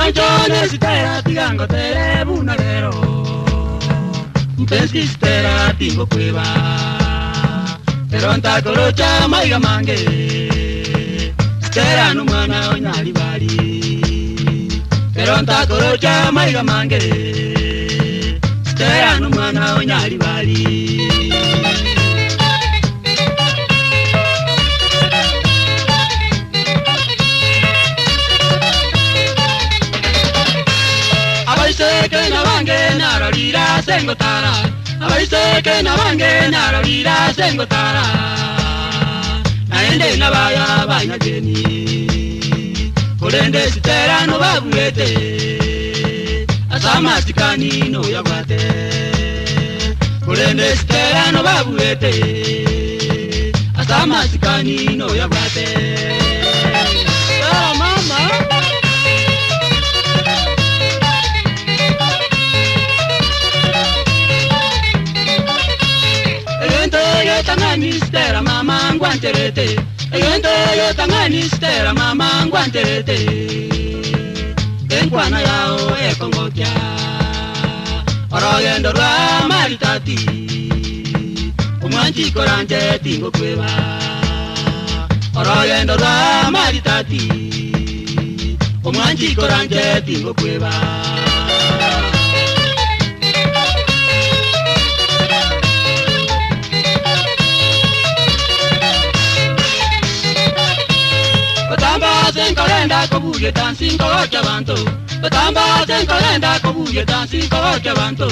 Manchone sitera tigango tere bunagero Mpenski sitera tingo kweba Eronta korocha maiga mange Sitera numana onyali bali Eronta korocha maiga mange Sitera numana onyali bali Abaiseke na bange narorira sengotara Abaiseke na bange narorira sengotara Naende na baya baina jeni Kolende sitera no babuete Asama sikani no yagwate Kolende sitera no babuete Asama sikani no yagwate Oh mama Tangani stera mama ngwanterete Eyento yo tangani stera mama ngwanterete Enkwana yao ekongokya Orogendo rwa maritati Umwanchi koranje tingo kweba Orogendo rwa maritati Umwanchi koranje tingo kweba Senkolenda kobuye dancing kocha banto Batamba senkolenda kobuye dancing kocha banto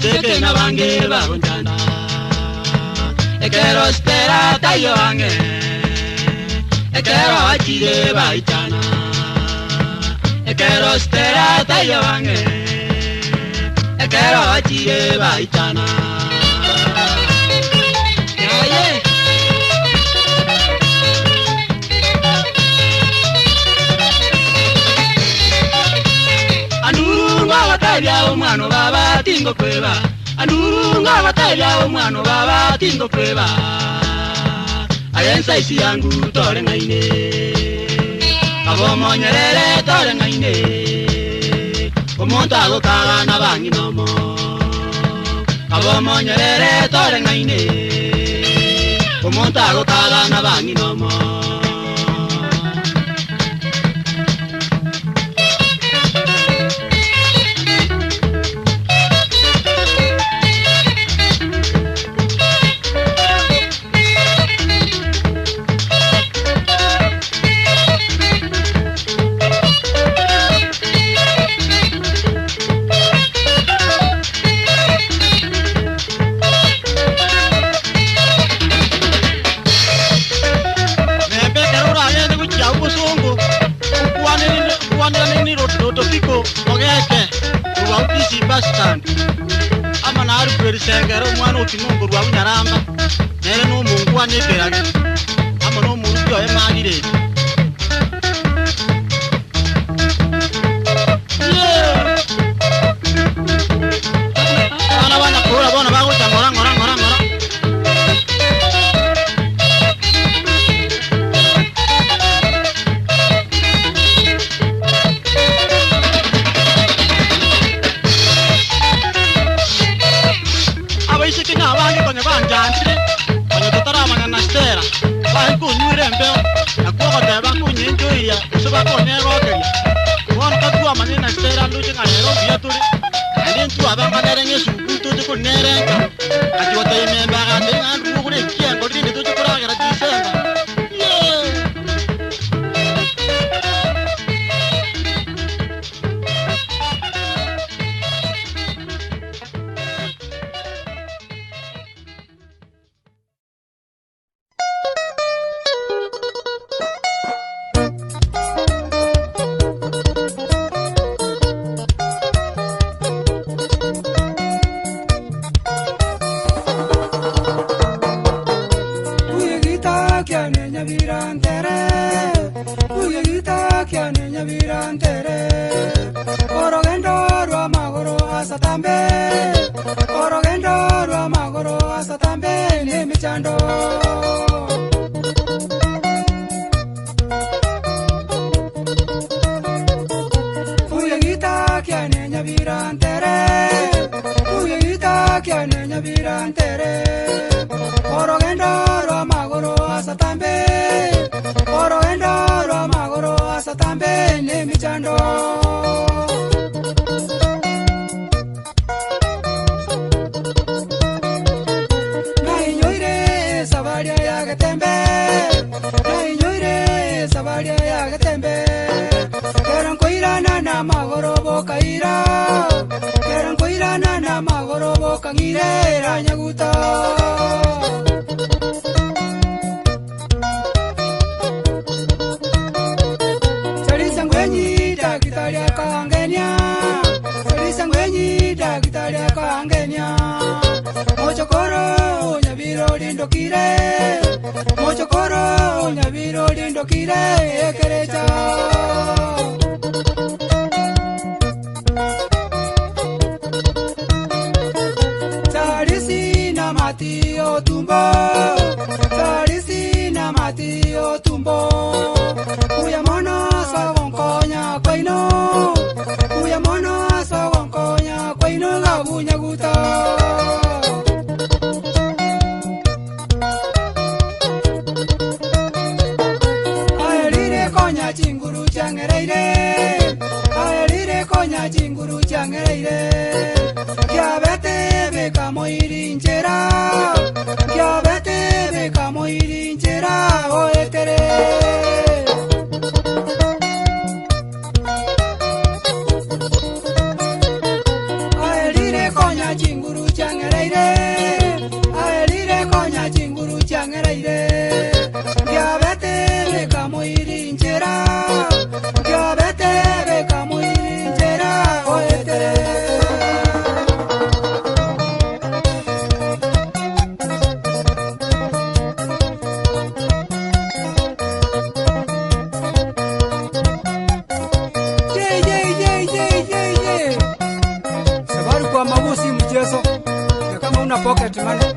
Seke na bange babonjana Ekero stera tayo ange Ekero achire baitana Ekero stera tayo ange Ekero achire baitana Batalla umano baba tingo kweba Andurunga batalla umano baba tingo kweba Ayensa isi yangu tore ngaine Kabomo nyerere tore ngaine Omonta gokaga na bangi nomo Kabomo nyerere tore ngaine Omonta gokaga na bangi nomo Ama na aruperi sengero mwana ukinungu rwa bunyaramba nere no mungu wanyegerage ama no murubyo emagire ana bana kora bona baguta ngora nyabirantere uyita kiane nyabirantere orogendo ro magoro asatambe orogendo ro magoro asatambe ne michando Sabaria ya gatembe Keran koirana na magoro boka ira Keran koirana na magoro boka ngire ranyaguta Sari sangwenyi dakitaria kangenya Sari sangwenyi dakitaria kangenya Mochokoro nyabiro lindo kire Mochokoro nyabiro lindo kire ekerecha Sarisi na mati otumbo Sarisi na mati otumbo Uya mono sawonkonya kwaino Uya mono sawonkonya kwaino gabunya guta Chinguru changereire Kiabete beka moirinchera Kiabete beka moirinchera oetere Aelire konya chinguru changereire Aelire konya chinguru changereire Kiabete beka moirinchera Kiabete beka moirinchera oetere Sabaru kwa magusi mchezo na kama una pocket money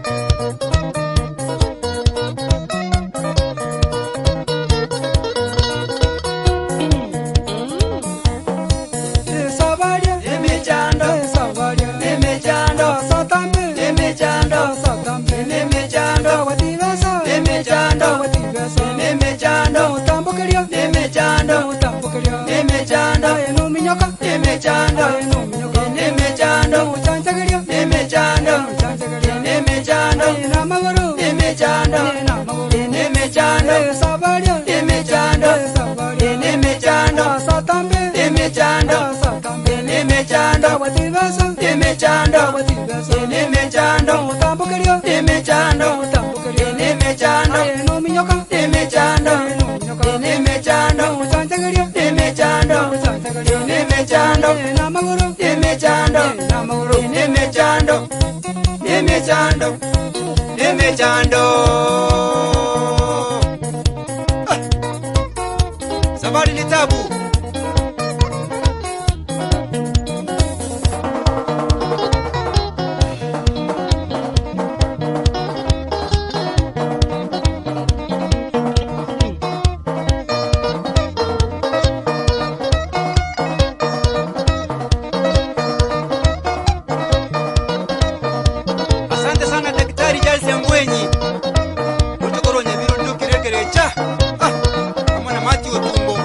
Sabari ni tabu Asante sana Daktari Jalsi Mbwenyi Mutokoro nyabiro ndukirekerecha Kama na mati utumbo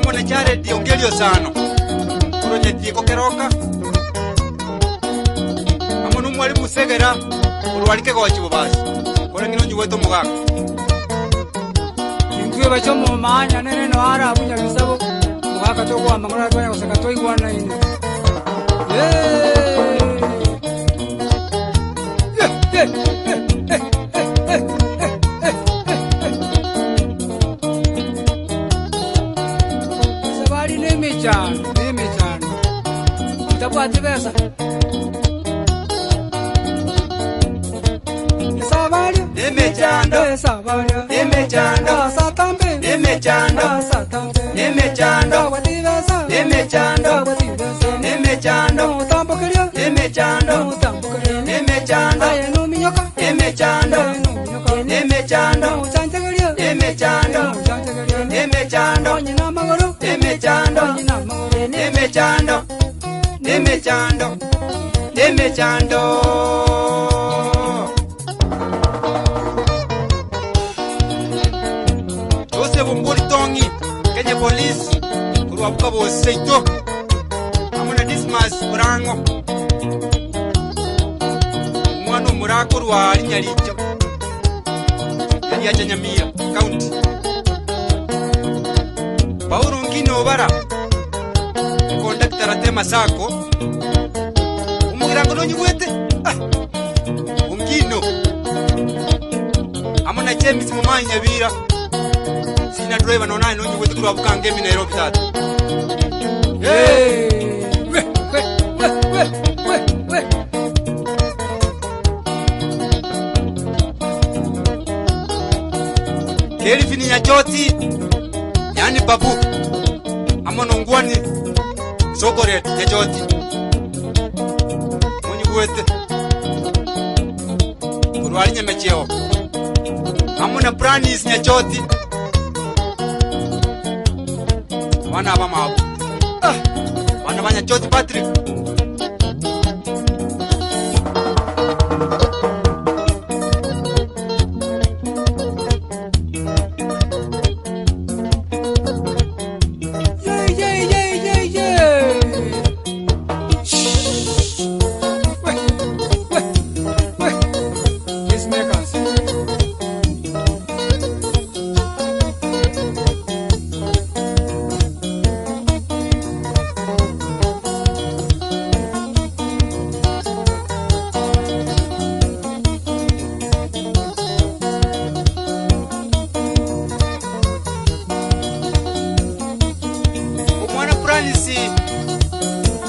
amona Jared ongelio sano project ko keroka amona mwalimu Segera urwalike ko chibobasi kore ngino nyuweto mugaka ingwe bacho mu manya nene no ara abunya bisabo mugaka to kwa mangora twanya kusaka to igwana ine sabari nemechano tabwati besa sabari nemechando sabari nemechando satambe nemechando satambe nemechando wati besa nemechando wati besa nemechando tambokeria nemechando tambokeria nemechando ayeno minyoka nemechando nemechando chantekeria nemechando chantekeria nemechando nyina magoro nemechando nyina magoro nemechando nemechando nemechando Jose Bumburi Tongi Kenya Police Kuruabuka Boseito Amuna Dismas Burango Mwano Murako Rwa Nyalicho Yali ya Nyamira County Paulu Ngino Bara Conductor Atema Sako Umugirango no nyuwete Ngino Amuna James Mumanya Bira Sina driver no nine no nyuwete Kuruabuka ngemi Nairobi tata Kelvin Nyachoti yani babu amono ngwani Sokore Nyachoti Munyuwete Kurwali Nyamecheo amona Pranis Nyachoti wana abamabu wana Nyachoti Patrick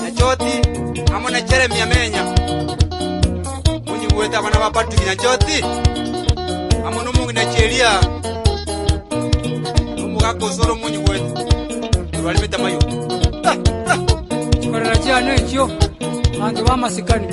Nyachoti amona Jeremy Amenya Munyuwete abana ba Patrick Nyachoti amono mungu na cheria umugako soro Munyuwete Rwali metamayo Korera cyane cyo bantu bamasikani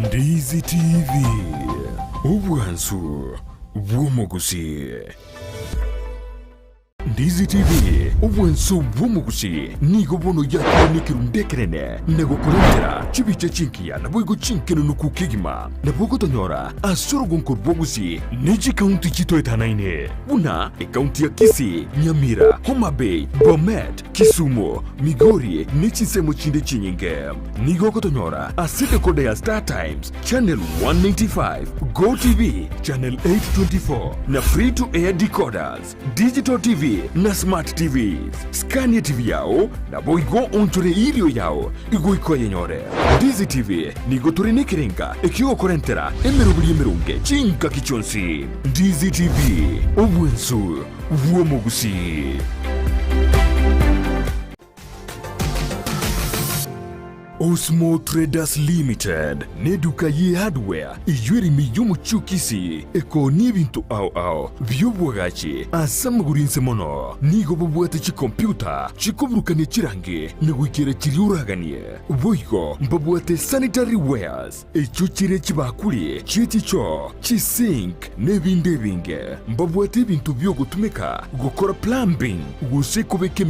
Ndizi TV Ubwansu Bw'umuguzi Ndizi TV ubwenso bw'omugusi nigo bono yakirunikiru ndekerene nego kurentera chibiche chinkiya na bwigo chinkeno nukukigima na bwogo tonyora asorogonko bwogusi neji kaunti chito etanaine buna kaunti ya Kisii, Nyamira, Homa Bay, Bomet, Kisumu, Migori nechisemo chinde chinyinge nigo kotonyora asede kode ya Star Times Channel 195, Go TV Channel 824 na free to air decoders, Digital TV na Smart TVs. Scania TV yao na boigo onchore ilio yao igo ikoye nyore. Ndizi TV nigo turine kirenga ekio korentera emerubuli emerunge chinka kichonsi. Ndizi TV obwensu uomogusi. Osmo Traders Limited neduka ye hardware iyuri miyumu chukisi eko nibintu au byobwagachi asamagurinse mono nigo bobwate chi computer chikobrukane chirange negwikere chiriuraganie boigo mbobwate sanitary wares echuchire chibakuli chichicho chisink nebinde binge mbobwate bintu byo gutumika gukora plumbing gusekobeke